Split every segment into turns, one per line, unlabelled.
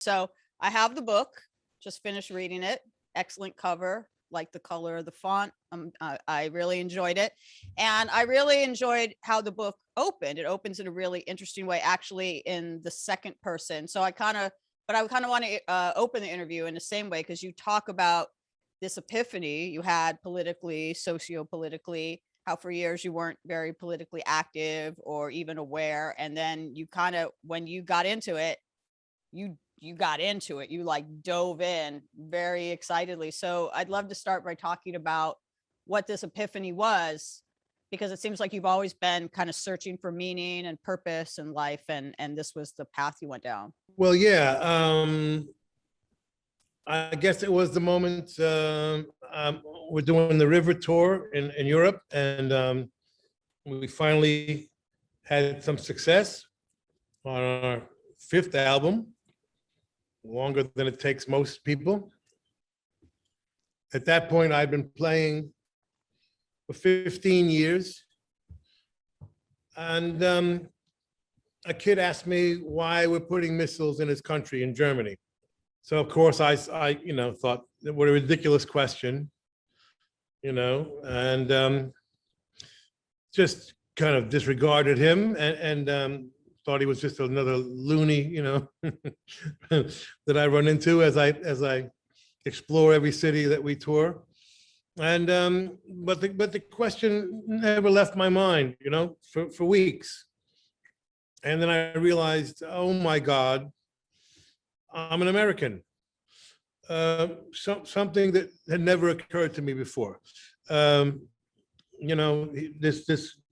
So I have the book, just finished reading it. Excellent cover, like the color of the font. I really enjoyed it. And I really enjoyed how the book opened. It opens in a really interesting way, actually, in the second person. So I kind of want to open the interview in the same way, because you talk about this epiphany you had politically, socio-politically, how for years you weren't very politically active or even aware. And then you kind of, when you got into it, you got into it, you like dove in very excitedly. So I'd love to start by talking about what this epiphany was, because it seems like you've always been kind of searching for meaning and purpose in life, and this was the path you went down.
Well, yeah, I guess it was the moment. We're doing the river tour in Europe, and we finally had some success on our fifth album, longer than it takes most people. At that point, I'd been playing for 15 years. And a kid asked me why we're putting missiles in his country, in Germany. So of course I thought, what a ridiculous question, and just kind of disregarded him and thought he was just another loony, that I run into as I explore every city that we tour. And but the question never left my mind, for weeks. And then I realized, oh my God, I'm an American. Something that had never occurred to me before.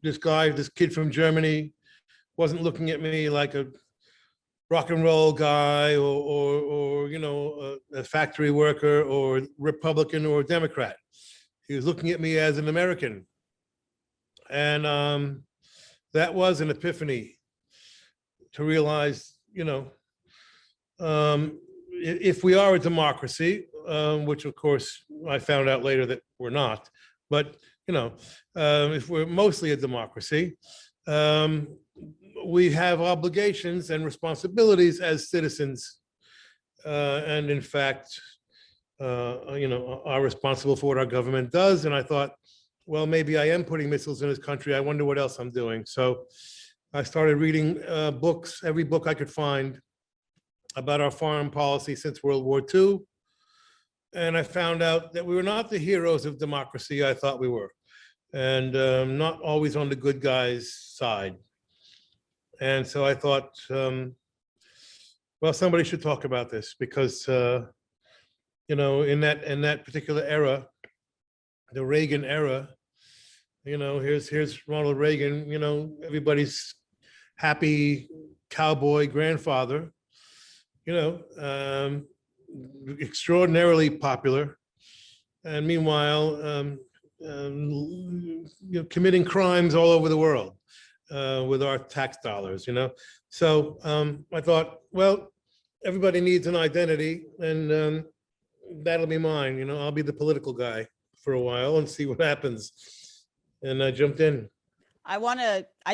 This guy, this kid from Germany, wasn't looking at me like a rock and roll guy or a factory worker or Republican or Democrat. He was looking at me as an American. And that was an epiphany to realize, if we are a democracy, which of course I found out later that we're not, but if we're mostly a democracy, we have obligations and responsibilities as citizens, and in fact, are responsible for what our government does. And I thought, well, maybe I am putting missiles in this country. I wonder what else I'm doing. So I started reading books, every book I could find about our foreign policy since World War II. And I found out that we were not the heroes of democracy I thought we were, and not always on the good guys' side. And so I thought, well, somebody should talk about this, because in that particular era, the Reagan era, here's Ronald Reagan, everybody's happy cowboy grandfather, extraordinarily popular, and meanwhile, committing crimes all over the world with our tax dollars, So I thought, well, everybody needs an identity, and that'll be mine. I'll be the political guy for a while and see what happens. And I jumped in.
I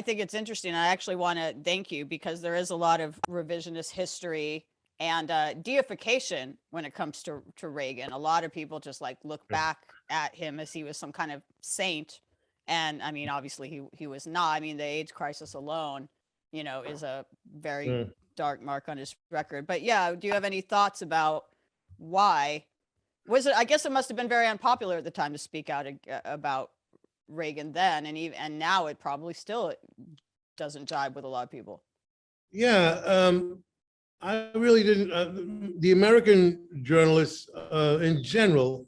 think it's interesting. I actually want to thank you, because there is a lot of revisionist history and deification when it comes to Reagan. A lot of people just like look back at him as he was some kind of saint. And I mean, obviously he was not. I mean, the AIDS crisis alone, is a very dark mark on his record. But yeah, do you have any thoughts about why? Was it, I guess it must have been very unpopular at the time to speak out about Reagan then, and now it probably still doesn't jibe with a lot of people.
Yeah, I really didn't. The American journalists in general,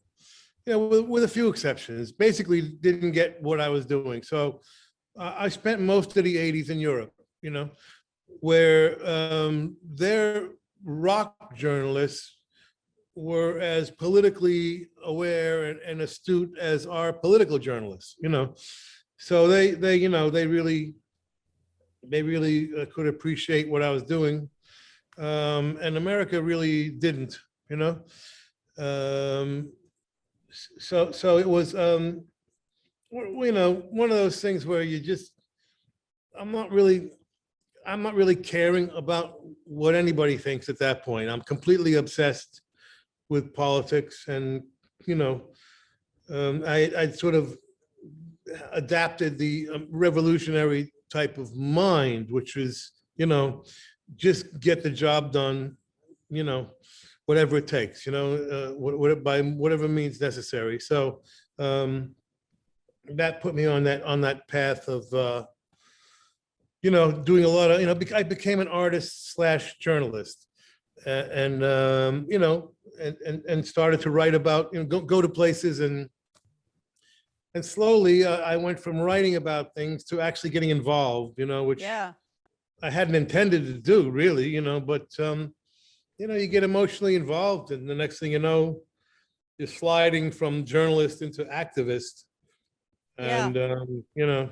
with a few exceptions, basically didn't get what I was doing. So I spent most of the 80s in Europe, where their rock journalists were as politically aware and astute as our political journalists, So they really could appreciate what I was doing, and America really didn't, So it was, one of those things where I'm not really caring about what anybody thinks at that point. I'm completely obsessed with politics, and you know, I sort of adapted the revolutionary type of mind, which is, you know, just get the job done, you know, whatever it takes, you know, by whatever means necessary. So that put me on that path of, you know, doing a lot of, you know, I became an artist slash journalist, and you know, and started to write about, you know, go to places, and slowly I went from writing about things to actually getting involved, you know, which
Yeah.
I hadn't intended to do really, you know, but you know, you get emotionally involved, and the next thing you know, you're sliding from journalist into activist.
Yeah.
And you know,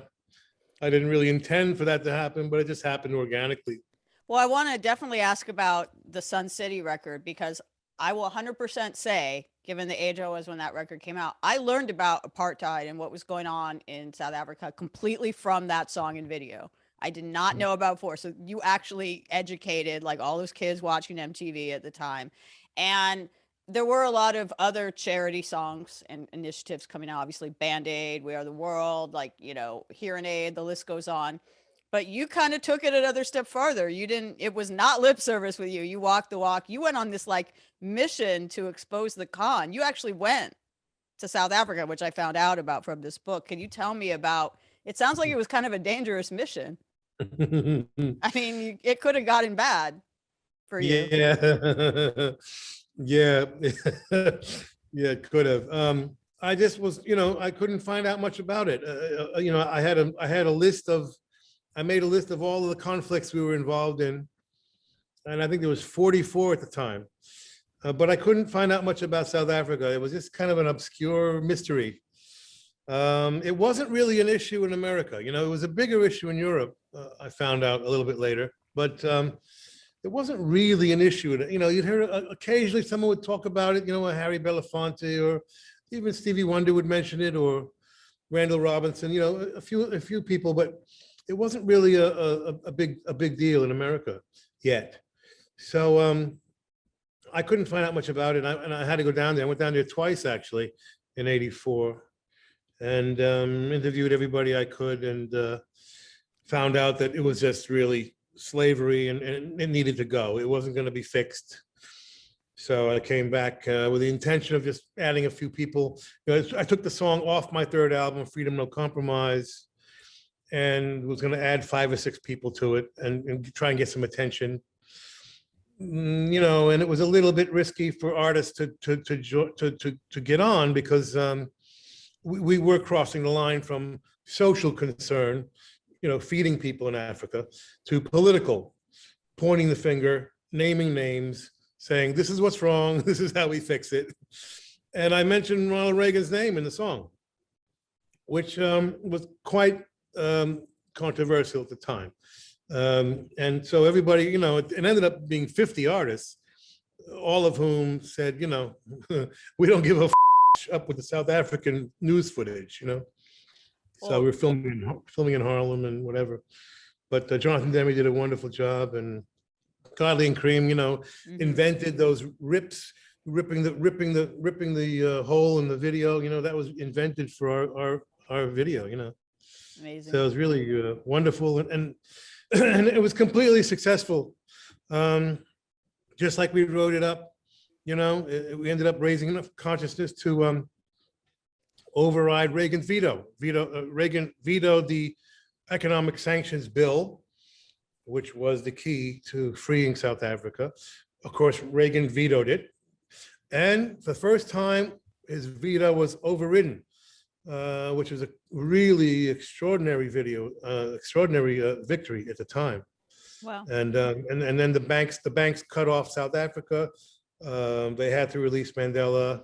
I didn't really intend for that to happen, but it just happened organically.
Well, I want to definitely ask about the Sun City record, because I will 100% say, given the age I was when that record came out, I learned about apartheid and what was going on in South Africa completely from that song and video. I did not know about before. So you actually educated like all those kids watching MTV at the time. And there were a lot of other charity songs and initiatives coming out, obviously Band-Aid, We Are the World, like, you know, Hearing Aid, the list goes on. But you kind of took it another step farther. You didn't, it was not lip service with you. You walked the walk. You went on this like mission to expose the con. You actually went to South Africa, which I found out about from this book. Can you tell me about, it sounds like it was kind of a dangerous mission. I mean, it could have gotten bad for you.
Yeah. Yeah. Yeah, could have. I just was, you know, I couldn't find out much about it. You know, I made a list of all of the conflicts we were involved in, and I think there was 44 at the time. But I couldn't find out much about South Africa. It was just kind of an obscure mystery. It wasn't really an issue in America. You know, it was a bigger issue in Europe. I found out a little bit later, but it wasn't really an issue. You know, you'd hear occasionally someone would talk about it. You know, Harry Belafonte or even Stevie Wonder would mention it, or Randall Robinson. You know, a few people, but it wasn't really a big deal in America yet. So I couldn't find out much about it, and I had to go down there. I went down there twice actually in '84, and interviewed everybody I could, and found out that it was just really slavery, and it needed to go. It wasn't going to be fixed. So I came back with the intention of just adding a few people. You know, I took the song off my third album, Freedom No Compromise, and was going to add 5 or 6 people to it, and try and get some attention. You know, and it was a little bit risky for artists to get on, because we were crossing the line from social concern, you know, feeding people in Africa, to political, pointing the finger, naming names, saying this is what's wrong, this is how we fix it. And I mentioned Ronald Reagan's name in the song, which was quite controversial at the time. And so everybody, you know, it ended up being 50 artists, all of whom said, you know, we don't give a up with the South African news footage, you know. So we're filming in Harlem and whatever. But Jonathan Demme did a wonderful job, and Godley and Cream, you know, invented those ripping the hole in the video. You know, that was invented for our video. You know,
Amazing.
So it was really wonderful, and it was completely successful. Just like we wrote it up, you know, we ended up raising enough consciousness to override Reagan's veto. Reagan vetoed the economic sanctions bill, which was the key to freeing South Africa. Of course, Reagan vetoed it. And for the first time, his veto was overridden, which was a really extraordinary victory at the time.
Wow.
And then the banks cut off South Africa. They had to release Mandela,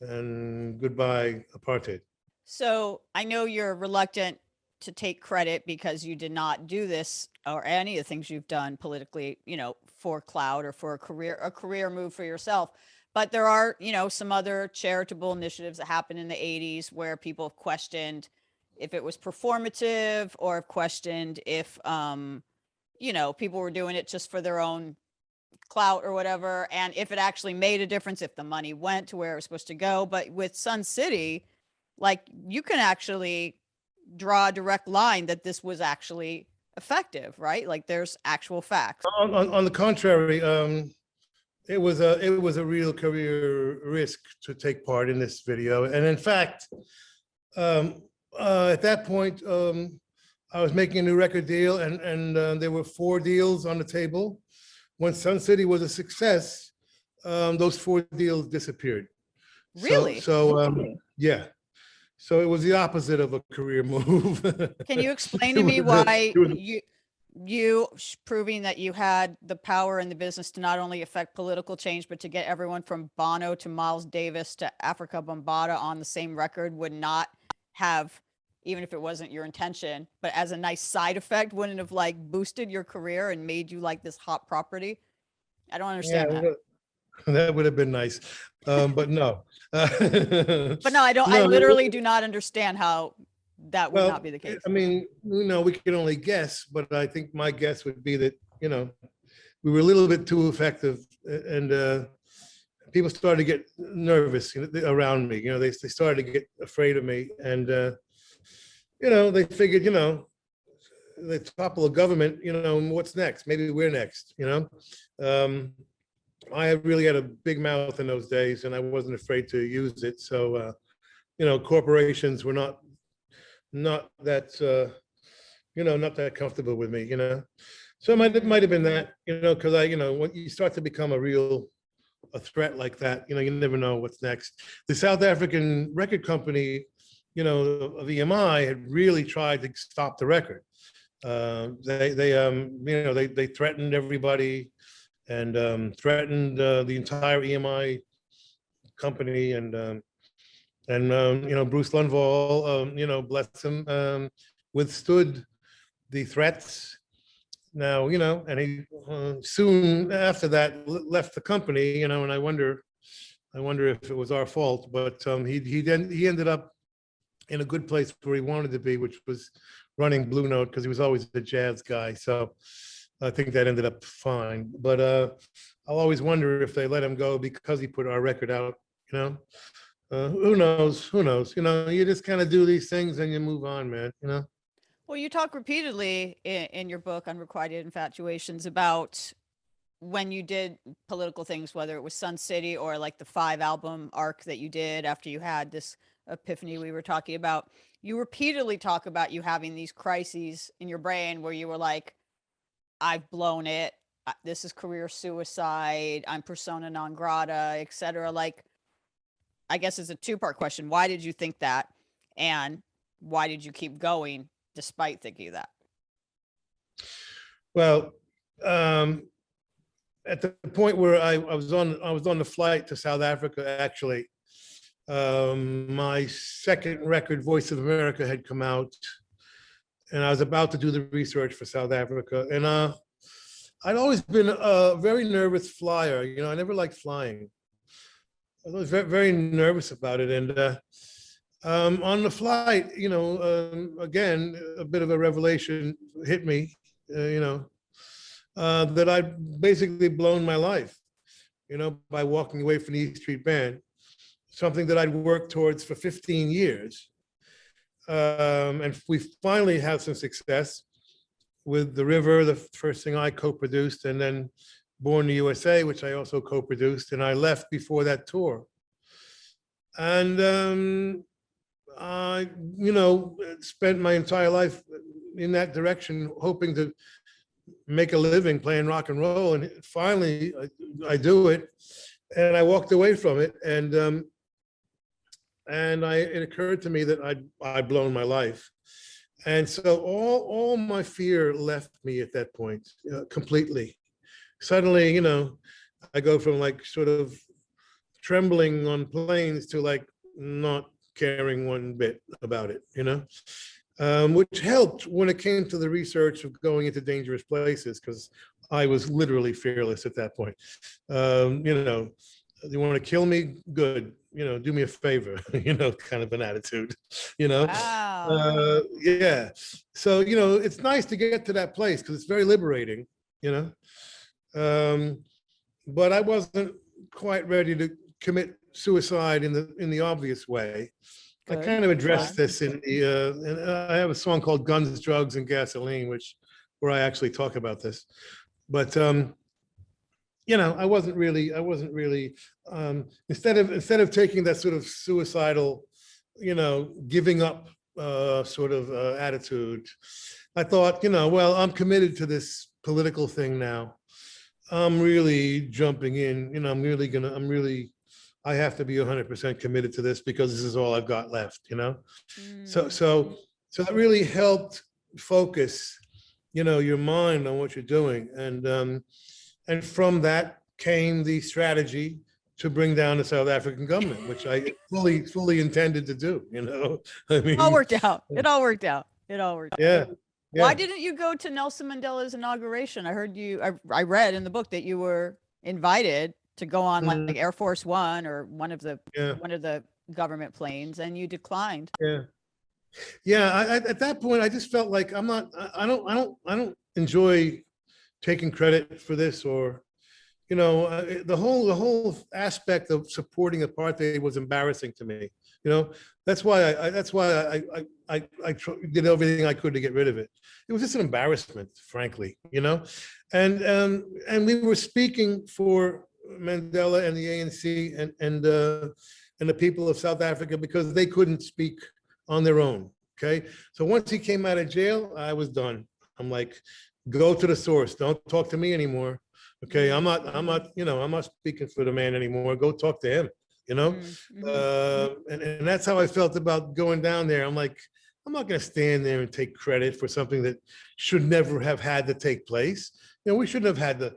and goodbye apartheid.
So I know you're reluctant to take credit because you did not do this or any of the things you've done politically, you know, for clout or for a career move for yourself. But there are, you know, some other charitable initiatives that happened in the 80s where people have questioned if it was performative, or have questioned if, you know, people were doing it just for their own clout or whatever, and if it actually made a difference, if the money went to where it was supposed to go. But with Sun City, like, you can actually draw a direct line that this was actually effective, right? Like, there's actual facts.
On the contrary, it was a real career risk to take part in this video. And in fact, at that point, I was making a new record deal, and there were 4 deals on the table. When Sun City was a success, those 4 deals disappeared.
Really?
Yeah. So it was the opposite of a career move.
Can you explain to me why you proving that you had the power in the business to not only affect political change, but to get everyone from Bono to Miles Davis to Africa Bambaataa on the same record would not have, even if it wasn't your intention, but as a nice side effect, wouldn't have like boosted your career and made you like this hot property? I don't understand that.
That would have been nice, but no.
But no, I don't. I literally do not understand how that would not be the case.
I mean, we can only guess, but I think my guess would be that, we were a little bit too effective, and people started to get nervous around me. They started to get afraid of me, and they figured, they topple a government, what's next? Maybe we're next. I really had a big mouth in those days, and I wasn't afraid to use it. So, corporations were not that, not that comfortable with me, So it might have been that, because when you start to become a threat like that, you never know what's next. The South African record company, of EMI had really tried to stop the record. They threatened everybody, and threatened the entire EMI company, and Bruce Lundvall, bless him, withstood the threats. Now, and he soon after that left the company, and I wonder if it was our fault, but he ended up in a good place where he wanted to be, which was running Blue Note, because he was always a jazz guy. So I think that ended up fine. But I'll always wonder if they let him go because he put our record out. Who knows? You just kind of do these things and you move on, man.
Well, you talk repeatedly in your book, Unrequited Infatuations, about when you did political things, whether it was Sun City or like the 5-album arc that you did after you had this epiphany we were talking about. You repeatedly talk about you having these crises in your brain where you were like, I've blown it. This is career suicide. I'm persona non grata, etc. Like, I guess it's a 2-part question. Why did you think that? And why did you keep going despite thinking that?
Well, at the point where I was on the flight to South Africa, actually, my second record, Voice of America, had come out, and I was about to do the research for South Africa. And I'd always been a very nervous flyer. I never liked flying. I was very, very nervous about it. And on the flight, again, a bit of a revelation hit me, that I'd basically blown my life, by walking away from the E Street Band, something that I'd worked towards for 15 years. And we finally had some success with The River, the first thing I co-produced, and then Born in the USA, which I also co-produced, and I left before that tour. And I, spent my entire life in that direction, hoping to make a living playing rock and roll. And finally, I do it, and I walked away from it, and it occurred to me that I'd blown my life. And so all my fear left me at that point, completely. Suddenly, I go from like sort of trembling on planes to like not caring one bit about it, which helped when it came to the research of going into dangerous places, because I was literally fearless at that point. You want to kill me? Good. Do me a favor, kind of an attitude, you know?
Wow.
Yeah. So, it's nice to get to that place because it's very liberating, you know? But I wasn't quite ready to commit suicide in the obvious way. I
Good.
kind of addressed
Glad.
this and I have a song called Guns, Drugs, and Gasoline, where I actually talk about this. But I wasn't really, instead of taking that sort of suicidal, giving up sort of attitude, I thought, well, I'm committed to this political thing now. I'm really jumping in, I have to be 100% committed to this because this is all I've got left, So,
Mm.
so that really helped focus, your mind on what you're doing. And from that came the strategy to bring down the South African government, which I fully intended to do, I
It all
mean,
worked out. It all worked out. It all worked out.
yeah,
Why
yeah.
didn't you go to Nelson Mandela's inauguration? I read in the book that you were invited to go on like
Mhm.
Air Force One or
Yeah,
one of the government planes, and you declined.
yeah. Yeah, at that point, I just felt like I'm not. I don't enjoy taking credit for this, or the whole aspect of supporting apartheid was embarrassing to me. That's why I did everything I could to get rid of it. It was just an embarrassment, frankly. And we were speaking for Mandela and the ANC and the people of South Africa because they couldn't speak on their own. Okay, so once he came out of jail, I was done. I'm like, go to the source. Don't talk to me anymore. Okay, I'm not speaking for the man anymore. Go talk to him. And that's how I felt about going down there. I'm like, I'm not going to stand there and take credit for something that should never have had to take place. We shouldn't have had to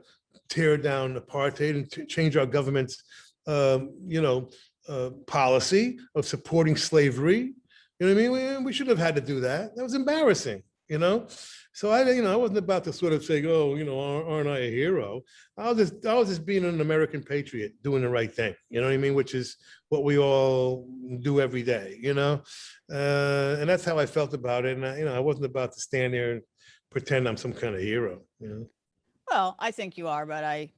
tear down apartheid and change our government's, policy of supporting slavery. You know what I mean? We shouldn't have had to do that. That was embarrassing. So I wasn't about to sort of say, oh, aren't I a hero? I was just being an American patriot, doing the right thing. You know what I mean? Which is what we all do every day. And that's how I felt about it. And I wasn't about to stand there and pretend I'm some kind of hero.
Well, I think you are, but I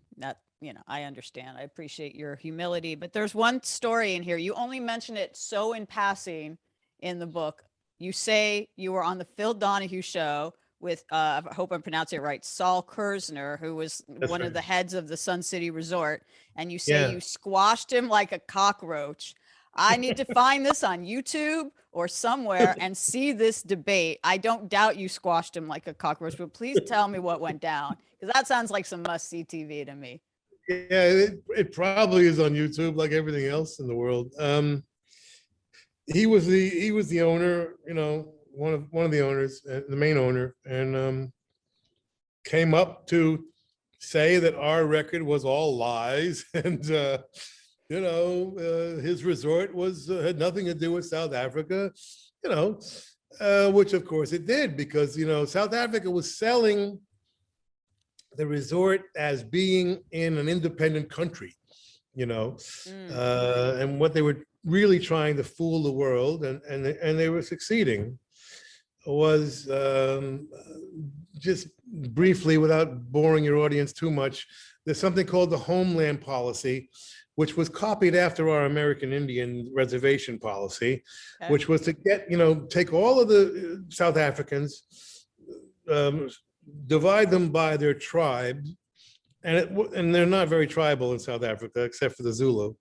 understand. I appreciate your humility. But there's one story in here. You only mention it so in passing in the book. You say you were on the Phil Donahue show with, I hope I'm pronouncing it right, Saul Kersner, who was
That's
one
right.
of the heads of the Sun City Resort. And you say
Yeah.
you squashed him like a cockroach. I need to find this on YouTube or somewhere and see this debate. I don't doubt you squashed him like a cockroach, but please tell me what went down, because that sounds like some must-see TV to me.
Yeah, it probably is on YouTube, like everything else in the world. He was the owner, one of the owners, the main owner, and came up to say that our record was all lies, and his resort had nothing to do with South Africa, which of course it did, because South Africa was selling the resort as being in an independent country, and what they were really trying to fool the world, and they were succeeding, was just briefly, without boring your audience too much, there's something called the homeland policy, which was copied after our American Indian reservation policy,
Okay.
which was to get, take all of the South Africans, divide them by their tribe, and they're not very tribal in South Africa, except for the Zulu,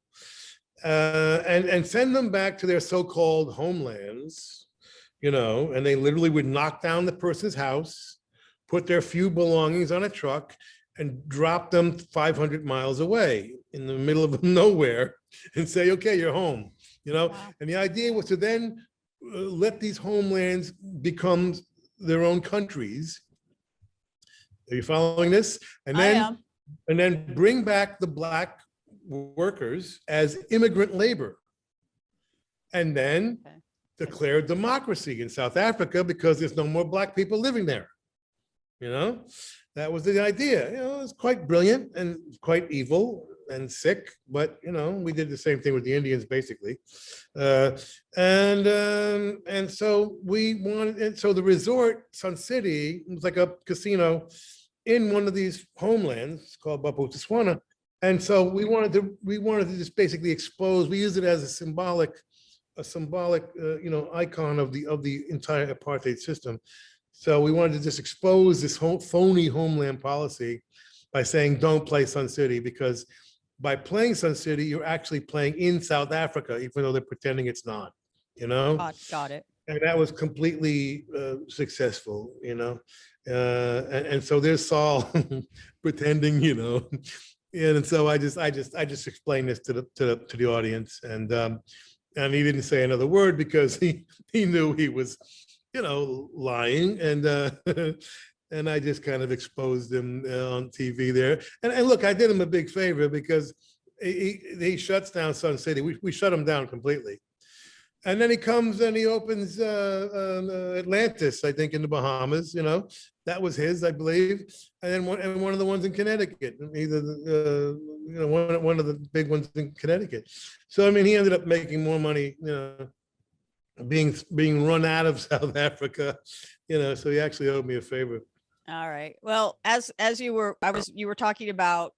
and send them back to their so-called homelands, and they literally would knock down the person's house, put their few belongings on a truck, and drop them 500 miles away in the middle of nowhere and say, okay, you're home,
Wow.
And the idea was to then let these homelands become their own countries. Are you following this? And
I
then,
am.
and then bring back the Black workers as immigrant labor. And then
Okay.
declare democracy in South Africa because there's no more Black people living there. That was the idea. It's quite brilliant and quite evil. and sick, but we did the same thing with the Indians basically. And so we wanted, and so the resort, Sun City, was like a casino in one of these homelands called Botswana. And so we wanted to just basically expose, we use it as a symbolic icon of the entire apartheid system. So we wanted to just expose this whole phony homeland policy by saying, don't play Sun City, because by playing Sun City, you're actually playing in South Africa, even though they're pretending it's not,
Got it.
And that was completely successful, and so there's Saul pretending, and so I just explained this to the audience, and he didn't say another word because he knew he was, lying, and and I just kind of exposed him on TV there. And look, I did him a big favor because he shuts down Sun City. We shut him down completely. And then he comes and he opens Atlantis, I think, in the Bahamas. That was his, I believe. And then one of the ones in Connecticut, either one of the big ones in Connecticut. So I mean, he ended up making more money, being run out of South Africa, so he actually owed me a favor.
All right. Well, as you were talking about,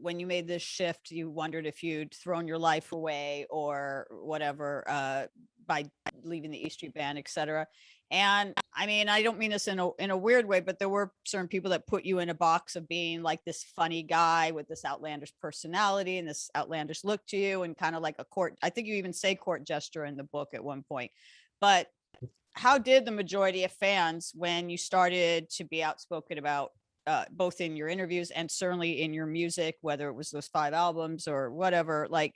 when you made this shift, you wondered if you'd thrown your life away or whatever, by leaving the E Street Band, et cetera. And I mean, I don't mean this in a weird way, but there were certain people that put you in a box of being like this funny guy with this outlandish personality and this outlandish look to you, and kind of like a court. I think you even say court gesture in the book at one point. But how did the majority of fans, when you started to be outspoken about, both in your interviews and certainly in your music, whether it was those 5 albums or whatever, like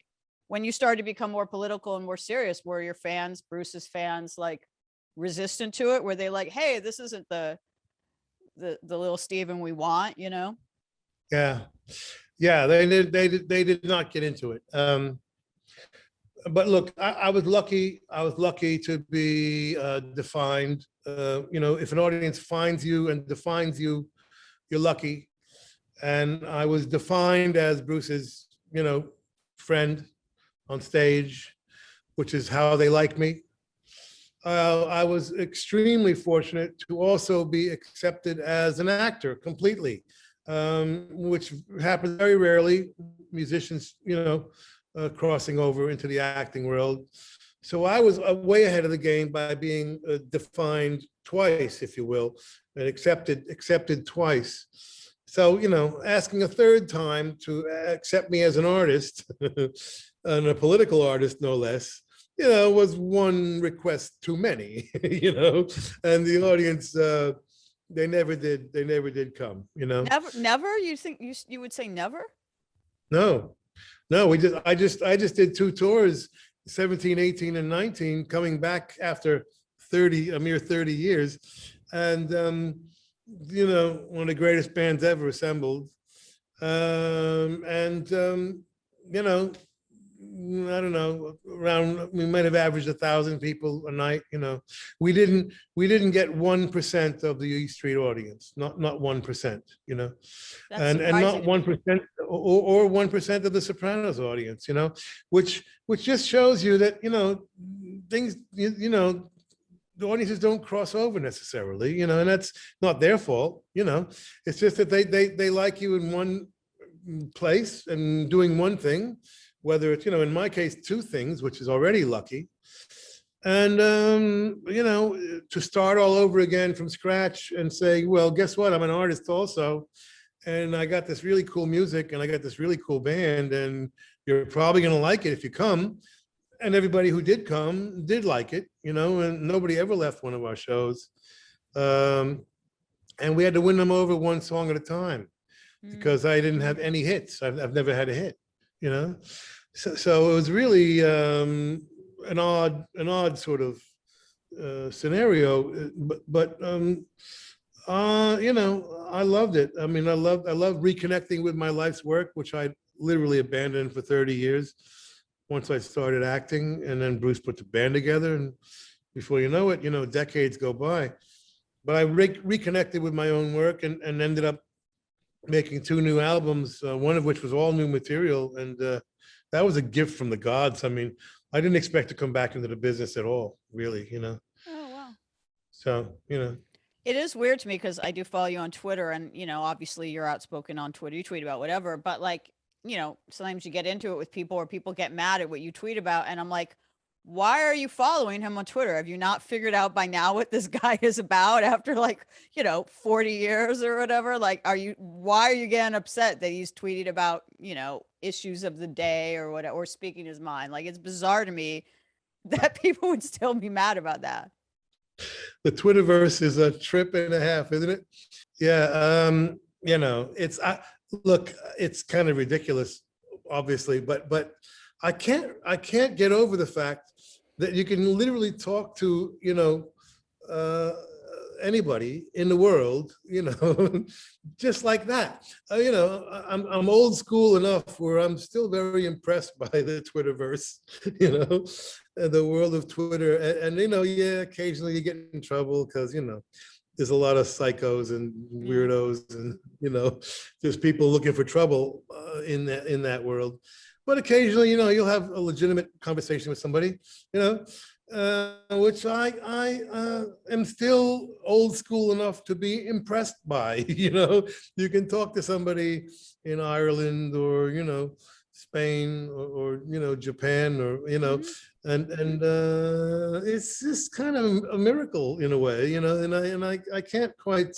when you started to become more political and more serious, were your fans, Bruce's fans, like resistant to it? Were they like, hey, this isn't the little Steven we want,
Yeah, they did not get into it. But look, I was lucky to be defined. If an audience finds you and defines you, you're lucky. And I was defined as Bruce's, friend on stage, which is how they like me. I was extremely fortunate to also be accepted as an actor completely, which happens very rarely. Musicians, crossing over into the acting world. So I was way ahead of the game by being defined twice, if you will, and accepted twice. So, asking a third time to accept me as an artist, and a political artist, no less, was one request too many, and the audience, they never did come,
Never? You think you would say never?
No, I just did 2 tours, 17, 18, and 19, coming back after a mere 30 years. And, one of the greatest bands ever assembled. I don't know, we might have averaged 1,000 people a night. We didn't get 1% of the E Street audience, not 1%, and not 1% or 1% of the Sopranos audience, which just shows you that, things, the audiences don't cross over necessarily, and that's not their fault, it's just that they like you in one place and doing one thing, whether it's, in my case, 2 things, which is already lucky. And, to start all over again from scratch and say, well, guess what? I'm an artist also. And I got this really cool music and I got this really cool band, and you're probably going to like it if you come. And everybody who did come did like it, and nobody ever left one of our shows. And we had to win them over one song at a time because I didn't have any hits. I've never had a hit, So it was really an odd sort of scenario, but I loved it. I mean, I love reconnecting with my life's work, which I literally abandoned for 30 years once I started acting, and then Bruce put the band together, and before you know it, decades go by. But I reconnected with my own work and ended up making 2 new albums, one of which was all new material. And that was a gift from the gods. I mean, I didn't expect to come back into the business at all, really,
Oh, wow.
So,
It is weird to me because I do follow you on Twitter and, obviously you're outspoken on Twitter. You tweet about whatever, but like, sometimes you get into it with people or people get mad at what you tweet about. And I'm like, why are you following him on Twitter? Have you not figured out by now what this guy is about after like, 40 years or whatever? Like, why are you getting upset that he's tweeting about, issues of the day or whatever, or speaking his mind? Like, it's bizarre to me that people would still be mad about that.
the Twitterverse is a trip and a half, isn't it? Yeah. Look, it's kind of ridiculous, obviously, but I can't get over the fact that you can literally talk to, anybody in the world, just like that. I'm old school enough where I'm still very impressed by the Twitterverse, the world of Twitter. And yeah, occasionally you get in trouble because, there's a lot of psychos and weirdos and, there's people looking for trouble in that world. But occasionally, you'll have a legitimate conversation with somebody, which I am still old school enough to be impressed by. You can talk to somebody in Ireland or Spain or Japan or and it's just kind of a miracle in a way, and I can't quite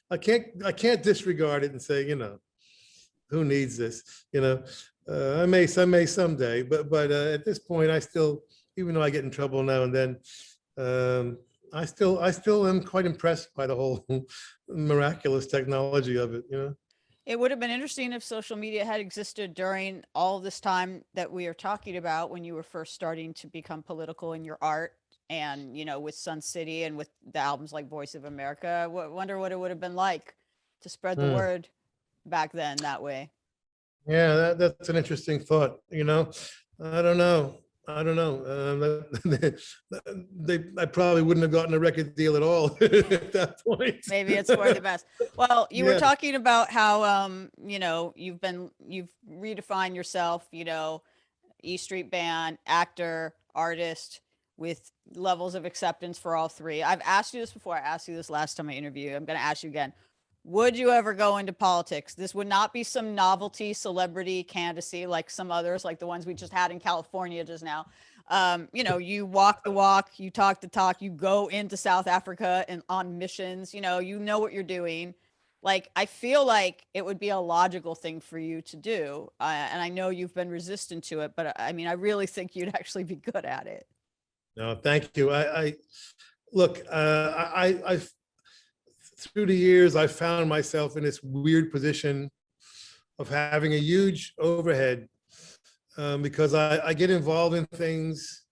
I can't disregard it and say, who needs this, I may someday, but at this point I still, even though I get in trouble now and then, I still am quite impressed by the whole miraculous technology of it,
It would have been interesting if social media had existed during all this time that we are talking about when you were first starting to become political in your art and, with Sun City and with the albums like Voice of America. I wonder what it would have been like to spread the word back then that way.
Yeah, that's an interesting thought, I don't know. I don't know. I probably wouldn't have gotten a record deal at all at that point.
Maybe it's for the best. Well, you were talking about how, you've redefined yourself, E Street Band, actor, artist, with levels of acceptance for all three. I've asked you this before. I asked you this last time I interviewed you. I'm going to ask you again. Would you ever go into politics? This would not be some novelty celebrity candidacy like some others, like the ones we just had in California just now. You walk the walk, you talk the talk, you go into South Africa and on missions, you know what you're doing. Like, I feel like it would be a logical thing for you to do. And I know you've been resistant to it, but I mean, I really think you'd actually be good at it.
No, thank you. I look, I through the years, I found myself in this weird position of having a huge overhead because I get involved in things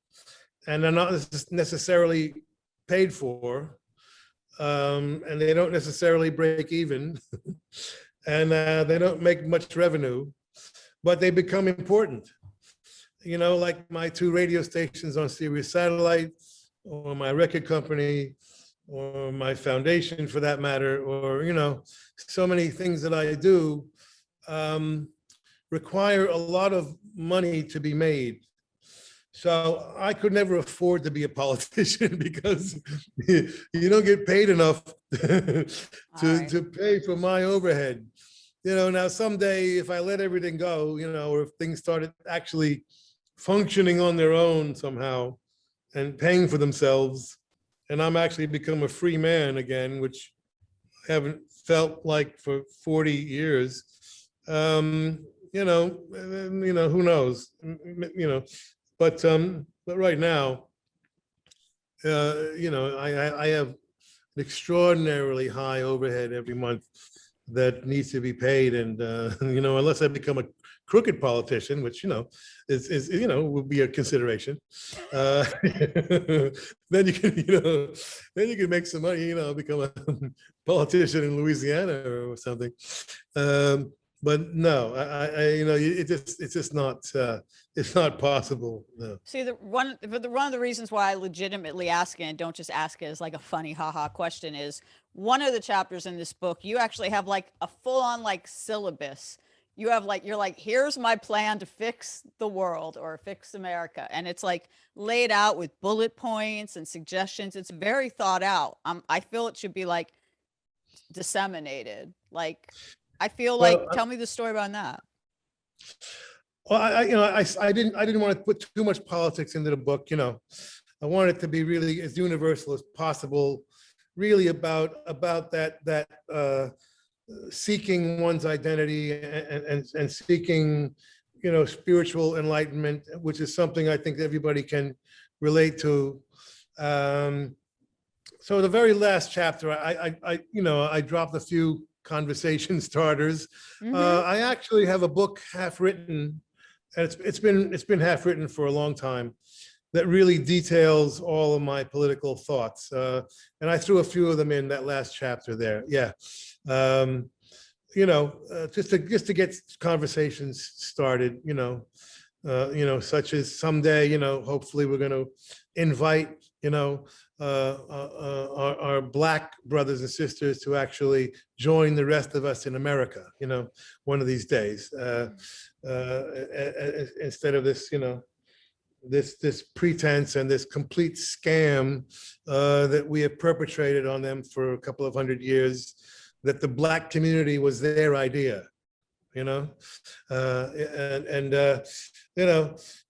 and they're not necessarily paid for, and they don't necessarily break even, and they don't make much revenue, but they become important. Like my 2 radio stations on Sirius Satellite, or my record company, or my foundation for that matter, or, so many things that I do require a lot of money to be made. So I could never afford to be a politician because you don't get paid enough to pay for my overhead. Now someday if I let everything go, or if things started actually functioning on their own somehow and paying for themselves, and I'm actually become a free man again, which I haven't felt like for 40 years. Who knows? But right now, I have an extraordinarily high overhead every month that needs to be paid, and unless I become a crooked politician, which is would be a consideration, then you can make some money, become a politician in Louisiana or something. but no, it's just not, it's not possible. No.
See, one of the reasons why I legitimately ask it and don't just ask it as like a funny haha question is one of the chapters in this book, you actually have like a full on like syllabus. You have like, you're like, here's my plan to fix the world or fix America. And it's like laid out with bullet points and suggestions. It's very thought out. I feel it should be like disseminated. Like, I feel like,
Well,
tell me the story about that.
well, I didn't want to put too much politics into the book. I wanted it to be really as universal as possible, really about that seeking one's identity and seeking, spiritual enlightenment, which is something I think everybody can relate to. So the very last chapter, I dropped a few conversation starters. I actually have a book half written, and it's been half written for a long time, that really details all of my political thoughts. And I threw a few of them in that last chapter there. Yeah. Just to get conversations started, such as someday, hopefully we're going to invite, our Black brothers and sisters to actually join the rest of us in America, one of these days, instead of this, this pretense and this complete scam that we have perpetrated on them for a couple of 100 years, that the Black community was their idea,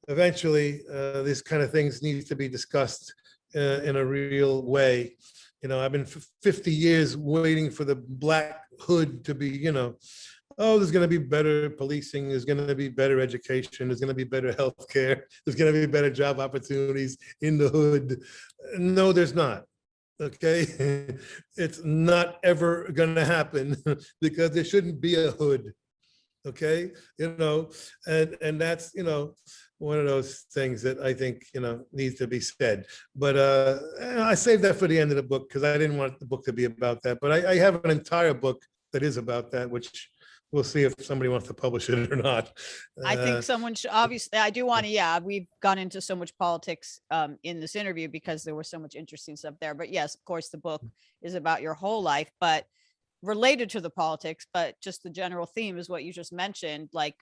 eventually these kind of things need to be discussed in a real way. I've been 50 years waiting for the Black hood to be, oh, there's going to be better policing, there's going to be better education, there's going to be better healthcare, there's going to be better job opportunities in the hood. No, there's not. Okay, it's not ever going to happen because there shouldn't be a hood. Okay, and that's, one of those things that I think, needs to be said. But I saved that for the end of the book because I didn't want the book to be about that. But I have an entire book that is about that, which we'll see if somebody wants to publish it or not.
I think someone should, obviously, I do want to, yeah, we've gone into so much politics in this interview because there was so much interesting stuff there. But yes, of course, the book is about your whole life, but related to the politics, but just the general theme is what you just mentioned, like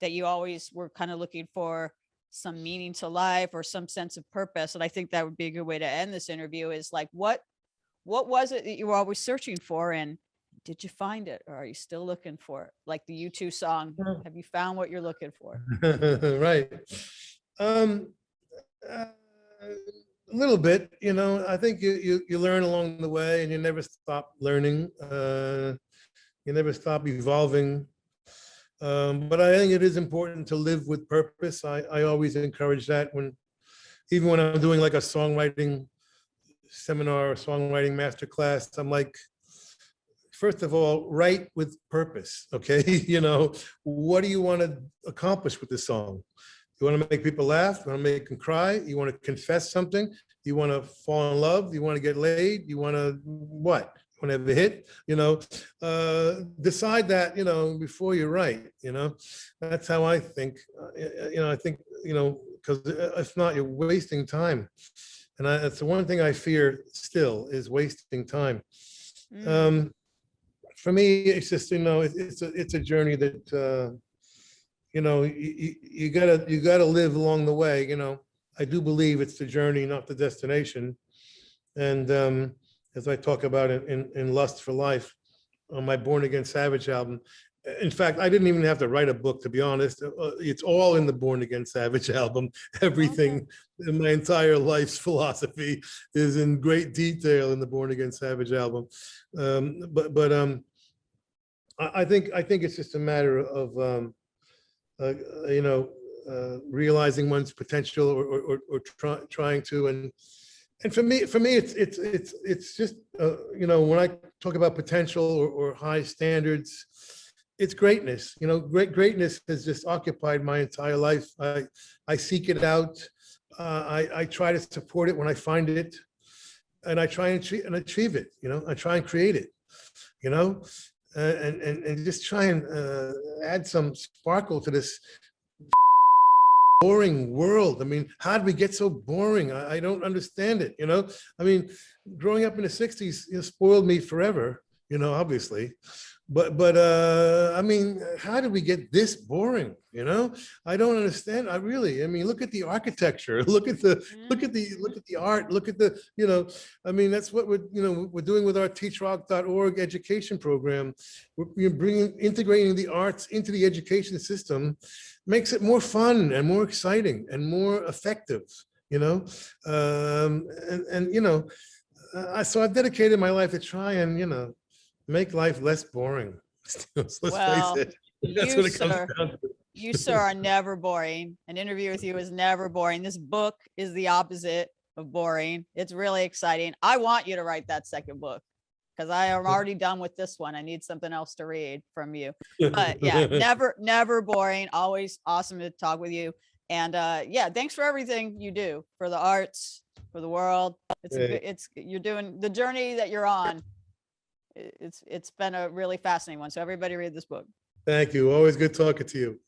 that you always were kind of looking for some meaning to life or some sense of purpose. And I think that would be a good way to end this interview is like, what was it that you were always searching for? And did you find it, or are you still looking for it? Like the U2 song, have you found what you're looking for?
Right. A little bit, I think you learn along the way and you never stop learning. You never stop evolving. But I think it is important to live with purpose. I always encourage that even when I'm doing like a songwriting seminar or songwriting masterclass, I'm like, first of all, write with purpose, okay? What do you want to accomplish with this song? You want to make people laugh? You want to make them cry? You want to confess something? You want to fall in love? You want to get laid? You want to what? You want to have a hit? Decide that, before you write, That's how I think. I think, because if not, you're wasting time. And that's the one thing I fear still is wasting time. For me, it's just, it's a journey that, you gotta live along the way. I do believe it's the journey, not the destination. And as I talk about in Lust for Life on my Born Again Savage album, in fact, I didn't even have to write a book, to be honest. It's all in the Born Again Savage album. Everything in my entire life's philosophy is in great detail in the Born Again Savage album. But I think it's just a matter of realizing one's potential or trying to. And for me, it's just when I talk about potential or high standards, it's greatness. Greatness has just occupied my entire life. I seek it out. I try to support it when I find it, and I try and achieve it. I try and create it. and just try and add some sparkle to this boring world. I mean, how did we get so boring? I don't understand it, you know? I mean, growing up in the 60s, spoiled me forever, obviously. But I mean, how did we get this boring? I don't understand. I mean, look at the architecture, look at the art, look at the, I mean, that's what we're doing with our teachrock.org education program. We're integrating the arts into the education system, makes it more fun and more exciting and more effective, so I've dedicated my life to try and, make life less boring. Let's
Well,
face it. That's
you,
what it comes
sir,
down to.
you, sir, are never boring. An interview with you is never boring. This book is the opposite of boring. It's really exciting. I want you to write that second book because I am already done with this one. I need something else to read from you. But yeah, never boring. Always awesome to talk with you. And yeah, thanks for everything you do for the arts, for the world. You're doing the journey that you're on. It's been a really fascinating one. So everybody read this book.
Thank you. Always good talking to you.